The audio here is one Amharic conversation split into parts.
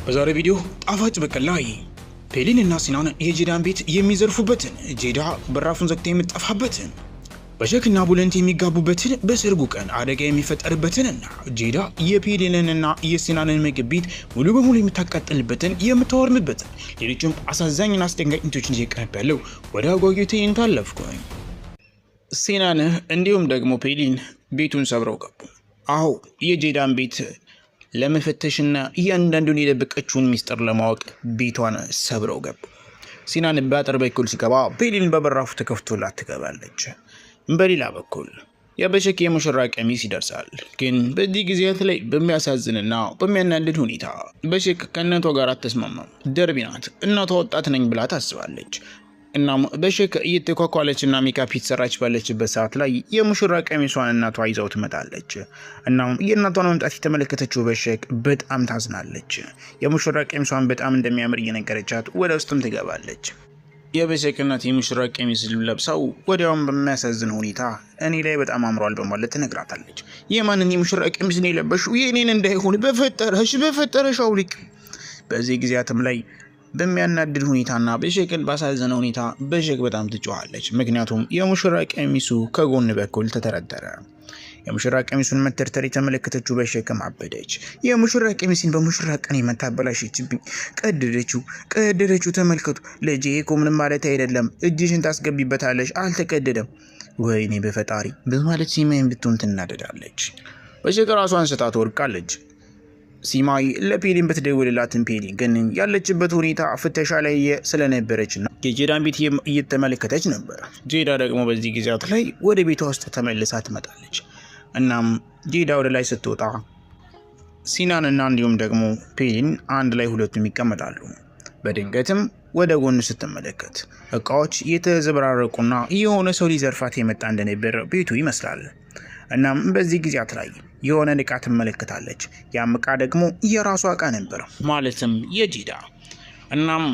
በዛሬ ቪዲዮ ጣፋጭ በቀል ላይ ፔሊን እና ሲናን የጄዳን ቤት የሚዘርፉበትን ጄዳ በራፉን ዘግታ የምትጠፋበትን በሸክና ቡለንት የሚጋቡበትን በሰርጉ ቀን አደጋ የሚፈጠርበትንና ጄዳ የፔሊንንና የሲናንን ምግብ ቤት ሙሉ በሙሉ የምታቃጥልበትን የምታወርምበትን ሌሎችም አሳዛኝና አስደንጋጭ ንቶችን እየቀረበ ያለው ወደ አጓጊው ትዕይንት አለፍኩኝ። ሲናን እንዲሁም ደግሞ ፔሊን ቤቱን ሰብረው ገቡ። አዎ የጄዳን ቤት ለመፈተሽና እያንዳንዱን የደበቀችውን ሚስጥር ለማወቅ ቤቷን ሰብረው ገቡ። ሲናን በአጥር በኩል ሲገባ ፔሊን በበራፉ ተከፍቶላት ትገባለች። በሌላ በኩል የበሸክ የሙሽራ ቀሚስ ይደርሳል። ግን በዚህ ጊዜያት ላይ በሚያሳዝንና በሚያናድድ ሁኔታ በሸክ ከእናቷ ጋር አትስማማም። ደርቢ ናት። እናቷ ወጣት ነኝ ብላ ታስባለች። እናም በሸክ እየተኳኳለችና ሜካፕ እየተሰራች ባለችበት ሰዓት ላይ የሙሽራ ቀሚሷን እናቷ ይዛው ትመጣለች። እናም የእናቷን መምጣት የተመለከተችው በሸክ በጣም ታዝናለች። የሙሽራ ቀሚሷን በጣም እንደሚያምር እየነገረቻት ወደ ውስጥም ትገባለች። የበሸክ እናት የሙሽራ ቀሚስ ለብሳው ወዲያውም በሚያሳዝን ሁኔታ እኔ ላይ በጣም አምሯል በማለት ትነግራታለች። የማንን የሙሽራ ቀሚስ ነው የለበሽው? የኔን እንዳይሆን በፈጠረሽ አውልቅ። በዚህ ጊዜያትም ላይ በሚያናድድ ሁኔታና በሸክን ባሳዘነ ሁኔታ በሸክ በጣም ትጮኻለች። ምክንያቱም የሙሽራ ቀሚሱ ከጎን በኩል ተተረተረ። የሙሽራ ቀሚሱን መተርተር የተመለከተችው በሸክም አበደች። የሙሽራ ቀሚስን በሙሽራ ቀን የመታበላሽችብኝ ቀደደችው። ተመልከቱ ልጄ እኮ ምንም ማለት አይደለም፣ እጅሽን ታስገቢበታለሽ፣ አልተቀደደም። ወይኔ በፈጣሪ በማለት ሲማይን ብትሆን ትናደዳለች። በሸክ ራሷን ስታ ትወድቃለች። ሲማይ ለፔሊን በተደወለላትን ፔሊን ግን ያለችበት ሁኔታ ፍተሻ ላይ ስለነበረችና የጄዳን ቤት እየተመለከተች ነበር። ጄዳ ደግሞ በዚህ ጊዜያት ላይ ወደ ቤቷ ውስጥ ተመልሳ ትመጣለች። እናም ጄዳ ወደ ላይ ስትወጣ ሲናንና እንዲሁም ደግሞ ፔሊን አንድ ላይ ሁለቱም ይቀመጣሉ። በድንገትም ወደ ጎን ስትመለከት እቃዎች የተዘበራረቁና የሆነ ሰው ሊዘርፋት የመጣ እንደነበር ቤቱ ይመስላል። እናም በዚህ ጊዜያት ላይ የሆነ ዕቃ ትመለከታለች። ያም ዕቃ ደግሞ የራሷ ዕቃ ነበር፣ ማለትም የጄዳ። እናም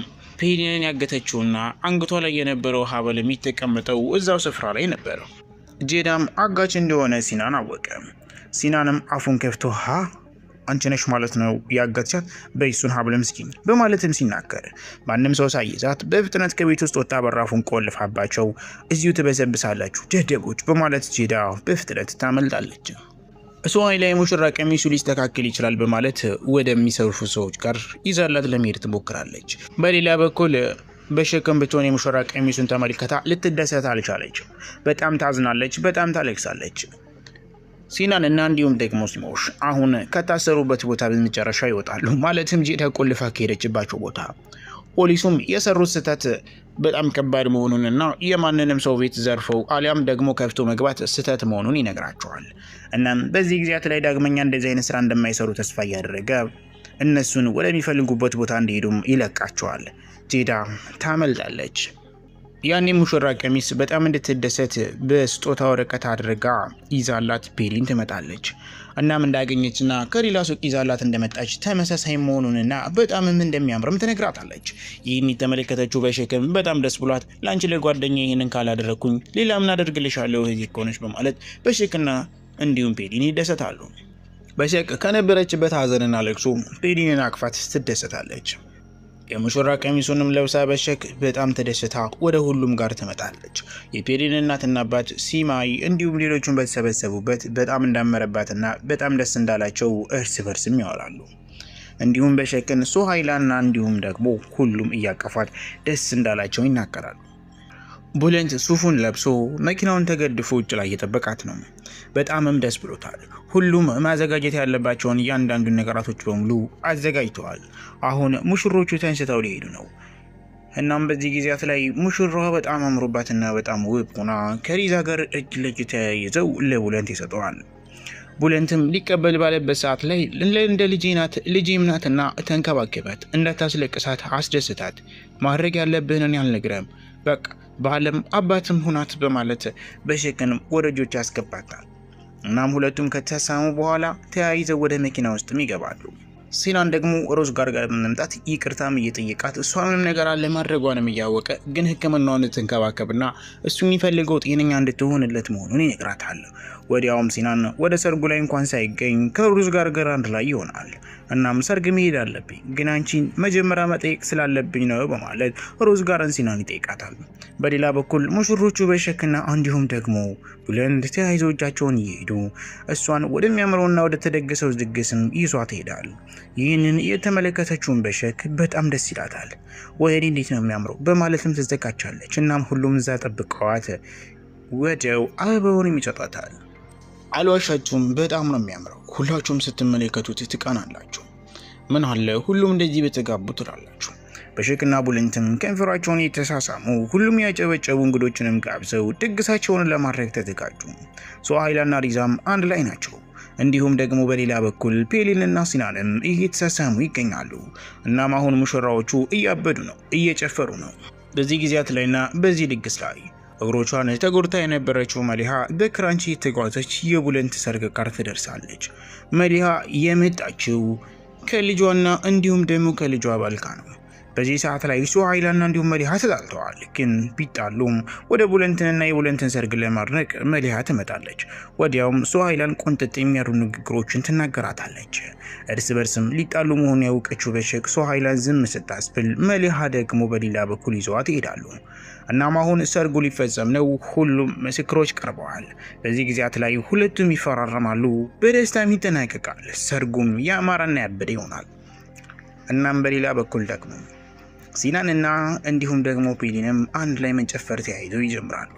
ፔሊንን ያገተችውና አንገቷ ላይ የነበረው ሀብል የሚተቀመጠው እዛው ስፍራ ላይ ነበር። ጄዳም አጋች እንደሆነ ሲናን አወቀ። ሲናንም አፉን ከፍቶ አንቺ ነሽ ማለት ነው ያጋቻት? በይሱን ሀብል ምስኪን በማለትም ሲናገር ማንም ሰው ሳይዛት በፍጥነት ከቤት ውስጥ ወጣ በራፉን ቆልፋባቸው እዚሁ ትበዘብሳላችሁ ደደቦች በማለት ጄዳ በፍጥነት ታመልጣለች። እሷ ላይ ሙሽራ ቀሚሱ ሊስተካከል ይችላል በማለት ወደሚሰርፉ ሰዎች ጋር ይዛላት ለመሄድ ትሞክራለች። በሌላ በኩል በሸክም ብትሆን የሙሽራ ቀሚሱን ተመልክታ ልትደሰት አልቻለች። በጣም ታዝናለች፣ በጣም ታለቅሳለች። ሲናን እና እንዲሁም ደግሞ ሲሞሽ አሁን ከታሰሩበት ቦታ በመጨረሻ ይወጣሉ። ማለትም ጄዳ ቆልፋ ከሄደችባቸው ቦታ። ፖሊሱም የሰሩት ስህተት በጣም ከባድ መሆኑንና የማንንም ሰው ቤት ዘርፈው አሊያም ደግሞ ከፍቶ መግባት ስህተት መሆኑን ይነግራቸዋል። እናም በዚህ ጊዜያት ላይ ዳግመኛ እንደዚህ አይነት ስራ እንደማይሰሩ ተስፋ እያደረገ እነሱን ወደሚፈልጉበት ቦታ እንዲሄዱም ይለቃቸዋል። ጄዳ ታመልጣለች። ያኔ ሙሽራ ቀሚስ በጣም እንድትደሰት በስጦታ ወረቀት አድርጋ ይዛላት ፔሊን ትመጣለች። እናም እንዳገኘችና ከሌላ ሱቅ ይዛላት እንደመጣች ተመሳሳይ መሆኑንና በጣምም እንደሚያምርም ትነግራታለች። ይህን የተመለከተችው በሸክም በጣም ደስ ብሏት ላንቺ ለጓደኛ ይህንን ካላደረኩኝ ሌላ ምን አደርግልሻለሁ እዚህ ከሆነች በማለት በሸክና እንዲሁም ፔሊን ይደሰታሉ። በሸክ ከነበረችበት ሀዘንና ለቅሶ ፔሊንን አቅፋት ትደሰታለች። የሙሽራ ቀሚሱንም ለብሳ በሸክ በጣም ተደስታ ወደ ሁሉም ጋር ትመጣለች። የፔሊን እናትና አባት ሲማይ እንዲሁም ሌሎቹን በተሰበሰቡበት በጣም እንዳመረባትና በጣም ደስ እንዳላቸው እርስ በርስም ያወራሉ። እንዲሁም በሸክን ሶሃይላና እንዲሁም ደግሞ ሁሉም እያቀፏት ደስ እንዳላቸው ይናገራሉ። ቡለንት ሱፉን ለብሶ መኪናውን ተገድፎ ውጭ ላይ እየጠበቃት ነው። በጣምም ደስ ብሎታል። ሁሉም ማዘጋጀት ያለባቸውን እያንዳንዱን ነገራቶች በሙሉ አዘጋጅተዋል። አሁን ሙሽሮቹ ተንስተው ሊሄዱ ነው። እናም በዚህ ጊዜያት ላይ ሙሽራዋ በጣም አምሮባትና በጣም ውብ ሆና ከሪዛ ጋር እጅ ለእጅ ተያይዘው ለቡለንት ይሰጠዋል። ቡለንትም ሊቀበል ባለበት ሰዓት ላይ እንደ ልጄም ናትና ተንከባከባት፣ እንዳታስለቅሳት፣ አስደስታት፣ ማድረግ ያለብህንን ያልነግረም በቃ በአለም አባትም ሁናት በማለት በሸክን ወደ እጆች ያስገባታል። እናም ሁለቱም ከተሳሳሙ በኋላ ተያይዘው ወደ መኪና ውስጥም ይገባሉ። ሲናን ደግሞ ሮዝ ጋር በመምጣት ይቅርታም እየጠየቃት እሷ ምንም ነገር አለ ማድረጓንም እያወቀ ግን ሕክምናውን እንድትንከባከብና እሱ የሚፈልገው ጤነኛ እንድትሆንለት መሆኑን ይነግራታል። ወዲያውም ሲናን ወደ ሰርጉ ላይ እንኳን ሳይገኝ ከሮዝ ጋር አንድ ላይ ይሆናል። እናም ሰርግ መሄድ አለብኝ ግን አንቺን መጀመሪያ መጠየቅ ስላለብኝ ነው በማለት ሮዝ ጋርን ሲናን ይጠይቃታል። በሌላ በኩል ሙሽሮቹ በሸክና እንዲሁም ደግሞ ቡለንት ተያይዘው እጃቸውን ይሄዱ እሷን ወደሚያምረውና ወደ ተደገሰው ድግስም ይዟት ይሄዳል። ይህንን የተመለከተችውን በሸክ በጣም ደስ ይላታል። ወይኔ እንዴት ነው የሚያምረው በማለትም ትዘጋጃለች። እናም ሁሉም እዛ ጠብቀዋት ወደው አበባውን ይጨጣታል። አልዋሻችሁም በጣም ነው የሚያምረው። ሁላችሁም ስትመለከቱት ትቀናላችሁ። ምን አለ ሁሉም እንደዚህ በተጋቡ ትላላችሁ። በሸክና ቡለንትም ከንፈራቸውን የተሳሳሙ ሁሉም ያጨበጨቡ እንግዶችንም ጋብዘው ድግሳቸውን ለማድረግ ተዘጋጁ። ሱሃይላና ሪዛም አንድ ላይ ናቸው። እንዲሁም ደግሞ በሌላ በኩል ፔሊንና ሲናንም እየተሳሳሙ ይገኛሉ። እናም አሁን ሙሽራዎቹ እያበዱ ነው፣ እየጨፈሩ ነው። በዚህ ጊዜያት ላይና በዚህ ድግስ ላይ እግሮቿን ተጎድታ የነበረችው መሊሃ በክራንች የተጓዘች የቡለንት ሰርግ ጋር ትደርሳለች። መሊሃ የመጣችው ከልጇና እንዲሁም ደግሞ ከልጇ ባልካ ነው። በዚህ ሰዓት ላይ ሱሃይላና እንዲሁም መሊሃ ተጣልተዋል። ግን ቢጣሉም ወደ ቡለንትንና የቡለንትን ሰርግ ለማድረግ መሊሃ ትመጣለች። ወዲያውም ሱሃይላን ቆንጥጥ የሚያሩ ንግግሮችን ትናገራታለች። እርስ በርስም ሊጣሉ መሆኑን ያወቀችው በሸክ ሱሃይላን ዝም ስታስብል መሊሃ ደግሞ በሌላ በኩል ይዘዋት ይሄዳሉ። እናም አሁን ሰርጉ ሊፈጸም ነው። ሁሉም ምስክሮች ቀርበዋል። በዚህ ጊዜያት ላይ ሁለቱም ይፈራረማሉ፣ በደስታም ይጠናቀቃል። ሰርጉም ያማረና ያበደ ይሆናል። እናም በሌላ በኩል ደግሞ ሲናንና እንዲሁም ደግሞ ፔሊንም አንድ ላይ መጨፈር ተያይዘው ይጀምራሉ።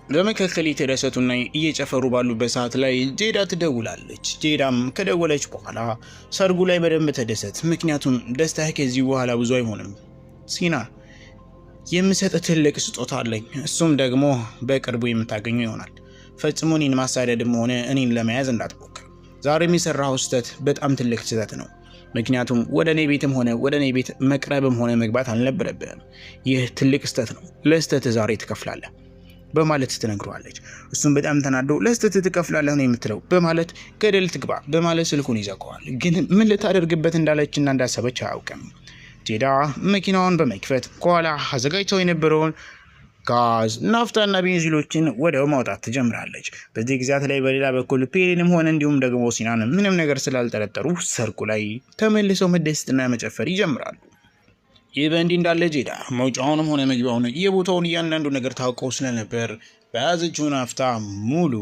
በመካከል የተደሰቱና እየጨፈሩ ባሉበት ሰዓት ላይ ጄዳ ትደውላለች። ጄዳም ከደወለች በኋላ ሰርጉ ላይ በደንብ ተደሰት፣ ምክንያቱም ደስታህ ከዚህ በኋላ ብዙ አይሆንም። ሲና የምሰጥ ትልቅ ስጦታ አለኝ፣ እሱም ደግሞ በቅርቡ የምታገኘው ይሆናል። ፈጽሞ እኔን ማሳደድም ሆነ እኔን ለመያዝ እንዳትሞክር። ዛሬም የሰራኸው ስህተት በጣም ትልቅ ስህተት ነው። ምክንያቱም ወደ እኔ ቤትም ሆነ ወደ እኔ ቤት መቅረብም ሆነ መግባት አልነበረብህም። ይህ ትልቅ ስህተት ነው። ለስህተት ዛሬ ትከፍላለህ በማለት ትነግረዋለች። እሱም በጣም ተናዶ ለስህተት ትከፍላለህ ነው የምትለው በማለት ገደል ትግባ በማለት ስልኩን ይዘጋዋል። ግን ምን ልታደርግበት እንዳለችና እንዳሰበች አያውቅም። ጄዳ መኪናውን በመክፈት ከኋላ አዘጋጅተው የነበረውን ጋዝ፣ ናፍታና ቤንዚሎችን ወደው ማውጣት ትጀምራለች። በዚህ ጊዜያት ላይ በሌላ በኩል ፔሊንም ሆነ እንዲሁም ደግሞ ሲናን ምንም ነገር ስላልጠረጠሩ ሰርጉ ላይ ተመልሰው መደሰትና መጨፈር ይጀምራሉ። ይህ በእንዲህ እንዳለ ጄዳ መውጫውንም ሆነ መግቢያውን የቦታውን እያንዳንዱ ነገር ታውቀው ስለነበር በያዘችው ናፍታ ሙሉ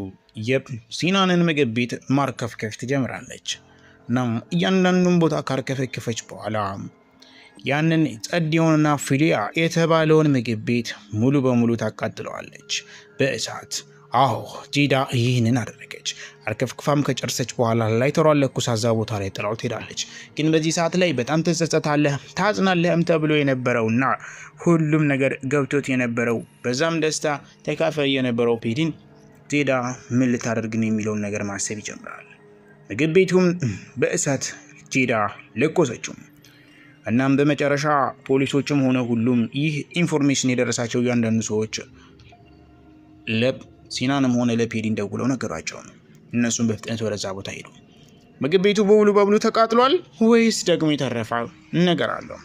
የሲናንን ምግብ ቤት ማርከፍከፍ ትጀምራለች። እናም እያንዳንዱን ቦታ ካርከፈከፈች በኋላ ያንን ጸዲዮንና ፊሊያ የተባለውን ምግብ ቤት ሙሉ በሙሉ ታቃጥለዋለች በእሳት። አዎ ጄዳ ይህንን አደረገች። አርከፍክፋም ከጨርሰች በኋላ ላይተሯን ለኩሳ እዛ ቦታ ላይ ጥላው ትሄዳለች። ግን በዚህ ሰዓት ላይ በጣም ትጸጸታለህ፣ ታጽናለህም ተብሎ የነበረውና ሁሉም ነገር ገብቶት የነበረው በዛም ደስታ ተካፋይ የነበረው ፔሊን ጄዳ ምን ልታደርግን የሚለውን ነገር ማሰብ ይጀምራል። ምግብ ቤቱም በእሳት ጄዳ ለኮሰችው። እናም በመጨረሻ ፖሊሶችም ሆነ ሁሉም ይህ ኢንፎርሜሽን የደረሳቸው ያንዳንዱ ሰዎች ለሲናንም ሆነ ለፔሊን ደውለው ነገሯቸው ነው። እነሱም በፍጥነት ወደዛ ቦታ ሄዱ። ምግብ ቤቱ በሙሉ በሙሉ ተቃጥሏል ወይስ ደግሞ የተረፈ ነገር አለው?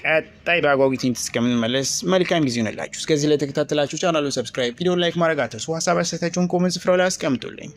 ቀጣይ በአጓጊ ትዕይንት እስከምንመለስ መልካም ጊዜ ይሁንላችሁ። እስከዚህ ለተከታተላችሁ ቻናሉን ሰብስክራይብ፣ ቪዲዮን ላይክ ማድረግ አትርሱ። ሀሳብ አስተያየታችሁን ኮሜንት ስፍራው ላይ አስቀምጡልኝ።